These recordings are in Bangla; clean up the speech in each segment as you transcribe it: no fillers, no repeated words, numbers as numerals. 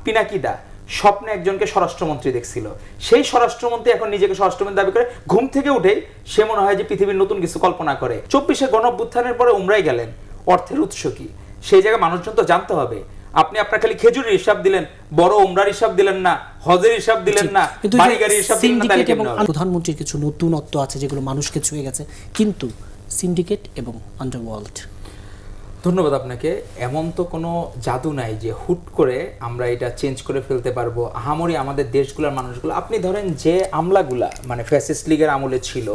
পিনাকিদা স্বপ্নে একজনকে স্বরাষ্ট্রমন্ত্রী দেখছিল, সেই স্বরাষ্ট্রমন্ত্রী এখন নিজেকে স্বরাষ্ট্রমন্ত্রী দাবি করে ঘুম থেকে উঠেই সে মনে হয় যে পৃথিবীর নতুন কিছু কল্পনা করে। 24শে গণঅভ্যুত্থানের পরে উমরায় গেলেন, অর্থের উৎস কি সেই জায়গায় মানুষজন তো জানতে হবে। আপনি আপনার খালি খেজুরের হিসাব দিলেন, বড় উমরার হিসাব দিলেন না, হজের হিসাব দিলেন না, বাড়ি গাড়ির হিসাব দিলেন না, সিন্ডিকেট এবং প্রধানমন্ত্রীর কিছু নতুনত্ব আছে যেগুলো মানুষকে ছুঁয়ে গেছে, কিন্তু সিন্ডিকেট এবং আন্ডারওয়ার্ল্ড। ধন্যবাদ আপনাকে। এমন তো কোনো জাদু নাই যে হুট করে আমরা এটা চেঞ্জ করে ফেলতে পারবো। আহামরি আমাদের দেশগুলোর মানুষগুলো, আপনি ধরেন যে আমলাগুলা মানে ফ্যাসিস্ট লীগের আমলে ছিল,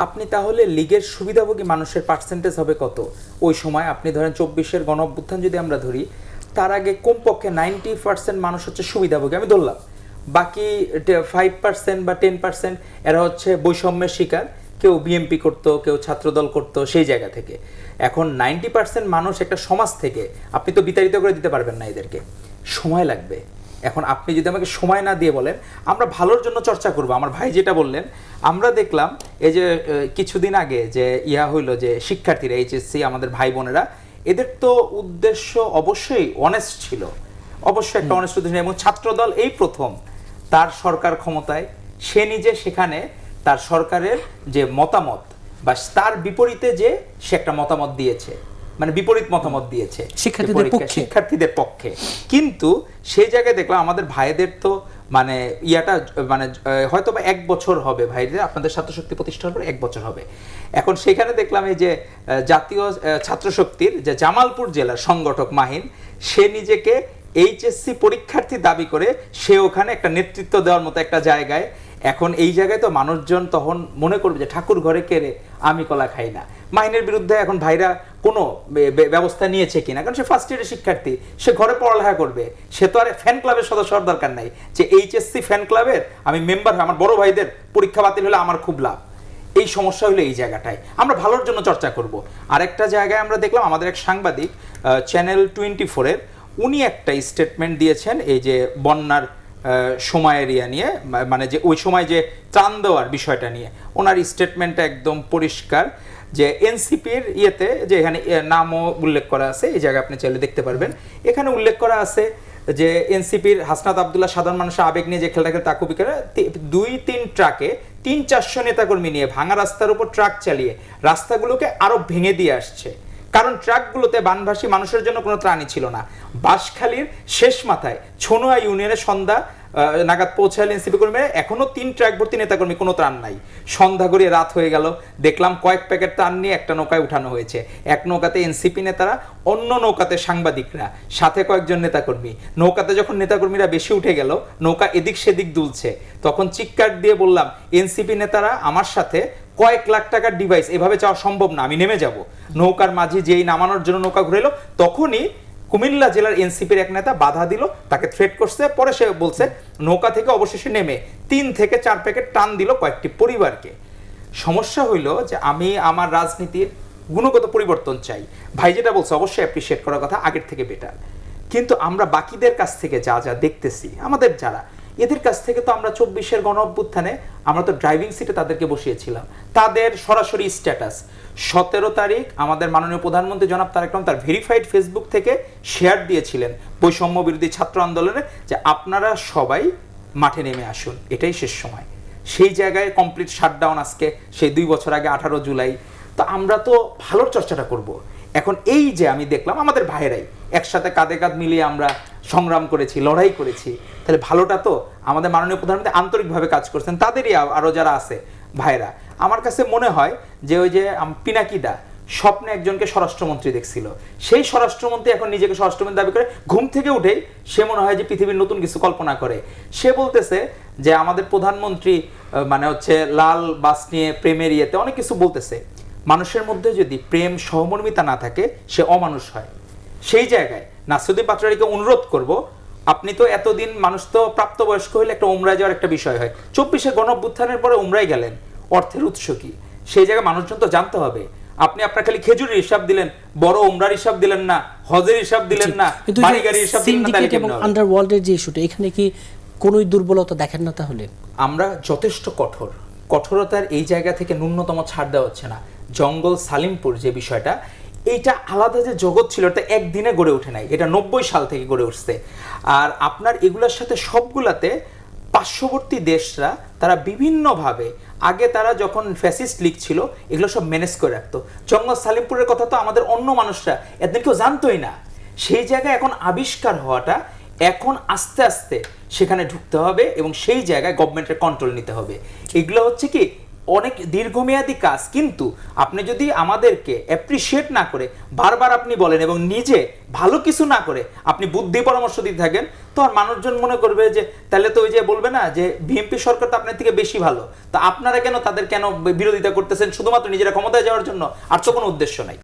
আপনি তাহলে লীগের সুবিধাভোগী মানুষের পার্সেন্টেজ হবে কত ওই সময়? আপনি ধরেন 24-এর গণঅভ্যুত্থান যদি আমরা ধরি, তার আগে কমপক্ষে 90% মানুষ হচ্ছে সুবিধাভোগী, আমি ধরলাম। বাকি 5% বা 10% এরা হচ্ছে বৈষম্যের শিকার, কেউ বিএমপি করতো, কেউ ছাত্রদল করতো, সেই জায়গা থেকে। এখন 90% মানুষ একটা সমাজ থেকে, আপনি তো বিতাড়িত করে দিতে পারবেন না, এদেরকে সময় লাগবে। এখন আপনি যদি আমাকে সময় না দিয়ে বলেন আমরা ভালোর জন্য চর্চা করব, আমার ভাই যেটা বললেন, আমরা দেখলাম এই যে কিছুদিন আগে যে হইলো যে শিক্ষার্থীরা এইচএসসি আমাদের ভাই বোনেরা, এদের তো উদ্দেশ্য অবশ্যই অনেস্ট ছিল, অবশ্যই একটা অনেস্ট উদ্দেশ্য, এবং ছাত্রদল এই প্রথম তার সরকার ক্ষমতায়, সে নিজে সেখানে তার সরকারের যে মতামত বা তার বিপরীতে যে সে একটা মতামত দিয়েছে, মানে বিপরীত মতামত দিয়েছে শিক্ষার্থীদের পক্ষে। কিন্তু সেই জায়গায় দেখলাম আমাদের ভাইদের তো মানে মানে হয়তো বা 1 বছর হবে ভাইদের, আপনাদের ছাত্রশক্তি প্রতিষ্ঠার পর 1 বছর হবে। এখন সেখানে দেখলাম এই যে জাতীয় ছাত্রশক্তির যে জামালপুর জেলার সংগঠক মাহিন, সে নিজেকে এইচএসসি পরীক্ষার্থী দাবি করে সে ওখানে একটা নেতৃত্ব দেওয়ার মতো একটা জায়গায়। এখন এই জায়গায় তো মানুষজন তখন মনে করবে যে ঠাকুর ঘরে কেড়ে আমি কলা খাই না। মাহিনের বিরুদ্ধে এখন ভাইরা কোনো ব্যবস্থা নিয়েছে কিনা, কারণ সে ফার্স্ট ইয়ারের শিক্ষার্থী, সে ঘরে পড়ালেখা করবে, সে তো আর ফ্যান ক্লাবের সদস্য হওয়ার দরকার নাই যে এইচএসসি ফ্যান ক্লাবের আমি মেম্বার হই, আমার বড় ভাইদের পরীক্ষা বাতিল হলে আমার খুব লাভ। এই সমস্যা হলো এই জায়গাটায়, আমরা ভালোর জন্য চর্চা করব। আরেকটা জায়গায় আমরা দেখলাম আমাদের এক সাংবাদিক চ্যানেল 24-এর, উনি একটা স্টেটমেন্ট দিয়েছেন এই যে বন্যার সময়ের নিয়ে, মানে যে ওই সময় যে ত্রাণ দেওয়ার বিষয়টা নিয়ে ওনার স্টেটমেন্টটা একদম পরিষ্কার যে এনসিপির যে এখানে নামও উল্লেখ করা আছে, এই জায়গায় আপনি চাইলে দেখতে পারবেন, এখানে উল্লেখ করা আছে যে এনসিপির হাসনাত আবদুল্লাহ সাধারণ মানুষের আবেগ নিয়ে যে খেলাটা খেলে তাকুবি করে 2-3 ট্রাকে 300-400 নেতাকর্মী নিয়ে ভাঙা রাস্তার উপর ট্রাক চালিয়ে রাস্তাগুলোকে আরো ভেঙে দিয়ে আসছে, কারণ ট্রাকগুলোতে বানভাসী মানুষের জন্য কোনো ত্রাণই ছিল না। বাঁশখালীর শেষ মাথায় ছনুয়া ইউনিয়নের সন্ধ্যা নাগাদ পৌঁছালেন এনসিপি কর্মীরা, এখনো 3 ট্রাক ভর্তি নেতাকর্মী, কোনো ত্রাণ নাই। সন্ধ্যা গড়িয়ে রাত হয়ে গেল, দেখলাম কয়েক প্যাকেট ত্রাণ নিয়ে একটা নৌকায় উঠানো হয়েছে, এক নৌকাতে এনসিপি নেতারা, অন্য নৌকাতে সাংবাদিকরা, সাথে কয়েকজন নেতাকর্মী। নৌকাতে যখন নেতাকর্মীরা বেশি উঠে গেল, নৌকা এদিক সেদিক দুলছে, তখন চিৎকার দিয়ে বললাম এনসিপি নেতারা আমার সাথে কয়েক লাখ টাকার ডিভাইস, এভাবে চাওয়া সম্ভব না, আমি নেমে যাব। নৌকার মাঝি যেই নামানোর জন্য নৌকা ঘুরে এলো, তখনই কুমিল্লা জেলার এনসিপির এক নেতা বাধা দিল, তাকে থ্রেট করছে, পরে সে বলছে নৌকা থেকে অবশেষে নেমে 3 থেকে 4 প্যাকেট টান দিল কয়েকটি পরিবারকে। সমস্যা হইল যে আমি আমার রাজনীতির গুণগত পরিবর্তন চাই, ভাই যেটা বলছে অবশ্যই অ্যাপ্রিসিয়েট করার কথা, আগের থেকে বেটার। কিন্তু আমরা বাকিদের কাছ থেকে যা যা দেখতেছি, আমাদের যারা এদের কাছ থেকে তো আমরা 24-এর গণঅভ্যুত্থানে আমরা তো ড্রাইভিং সিটে তাদেরকে বসিয়েছিলাম, তাদের সরাসরি স্ট্যাটাস 17 তারিখ আমাদের মাননীয় প্রধানমন্ত্রী জনাব তারেক রহমান তার ভেরিফাইড ফেসবুক থেকে শেয়ার দিয়েছিলেন বৈষম্য বিরোধী ছাত্র আন্দোলনে, যে আপনারা সবাই মাঠে নেমে আসুন, এটাই শেষ সময়। সেই জায়গায় কমপ্লিট শাটডাউন আজকে, সেই 2 বছর আগে 18 জুলাই। তো আমরা তো ভালোর চর্চাটা করব। এখন এই যে আমি দেখলাম আমাদের ভাইরাই একসাথে কাঁধে কাঁধ মিলিয়ে আমরা সংগ্রাম করেছি, লড়াই করেছি, তাহলে ভালোটা তো আমাদের মাননীয় প্রধানমন্ত্রী আন্তরিকভাবে কাজ করছেন, তাদেরই আরো যারা আছে ভাইরা। আমার কাছে মনে হয় যে ওই যে পিনাকিদা স্বপ্নে একজনকে স্বরাষ্ট্রমন্ত্রী দেখছিল, সেই স্বরাষ্ট্রমন্ত্রী এখন নিজেকে স্বরাষ্ট্রমন্ত্রী দাবি করে ঘুম থেকে উঠেই সে মনে হয় যে পৃথিবীর নতুন কিছু কল্পনা করে। সে বলতেছে যে আমাদের প্রধানমন্ত্রী মানে হচ্ছে লাল বাস নিয়ে প্রেমের অনেক কিছু বলতেছে। মানুষের মধ্যে যদি প্রেম সহমর্মিতা না থাকে সে অমানুষ হয়। সেই জায়গায় নাসিরুদ্দিন পাটোয়ারীকে অনুরোধ করব, আপনি তো এতদিন মানুষ তো প্রাপ্তবয়স্ক হইলে একটা উমরায় যাওয়ার একটা বিষয় হয়, 24-এর গণঅভ্যুত্থানের পরে উমরায় গেলেন, অর্থের উৎস কি সেই জায়গায় মানুষজন তো জানতে হবে। আপনি আপনার খালি খেজুরের হিসাব দিলেন, বড় উমরার হিসাব দিলেন না, হজের হিসাব দিলেন না, বাড়ি গাড়ির হিসাব দিলেন না, সিন্ডিকেট এবং আন্ডারওয়ার্ল্ডের যে ইস্যুটা, এখানে কি কোনোই দুর্বলতা দেখেন না? তাহলে আমরা যথেষ্ট কঠোরতার এই জায়গা থেকে ন্যূনতম ছাড় দেওয়া হচ্ছে না। জঙ্গল সালিমপুর যে বিষয়টা, এইটা আলাদা যে জগৎ ছিল এটা একদিনে গড়ে ওঠে নাই, এটা 90 সাল থেকে গড়ে উঠছে। আর আপনার এগুলোর সাথে সবগুলাতে পার্শ্ববর্তী দেশরা তারা বিভিন্নভাবে, আগে তারা যখন ফ্যাসিস্ট লীগ ছিল এগুলো সব ম্যানেজ করে রাখতো। জঙ্গল সালিমপুরের কথা তো আমাদের অন্য মানুষরা এদের কেউ জানতোই না। সেই জায়গায় এখন আবিষ্কার হওয়াটা, এখন আস্তে আস্তে সেখানে ঢুকতে হবে এবং সেই জায়গায় গভর্নমেন্টের কন্ট্রোল নিতে হবে। এগুলো হচ্ছে কি অনেক দীর্ঘমেয়াদী কাজ, কিন্তু আপনি যদি আমাদেরকে অ্যাপ্রিসিয়েট না করে বারবার আপনি বলেন এবং নিজে ভালো কিছু না করে আপনি বুদ্ধি পরামর্শ দিতে থাকেন, তো আর মানুষজন মনে করবে যে তাহলে তো ওই যে বলবে না যে বিএনপি সরকার তো আপনার থেকে বেশি ভালো, তো আপনারা কেন তাদের কেন বিরোধিতা করতেছেন শুধুমাত্র নিজেরা ক্ষমতায় যাওয়ার জন্য, আর তো কোনো উদ্দেশ্য নাই।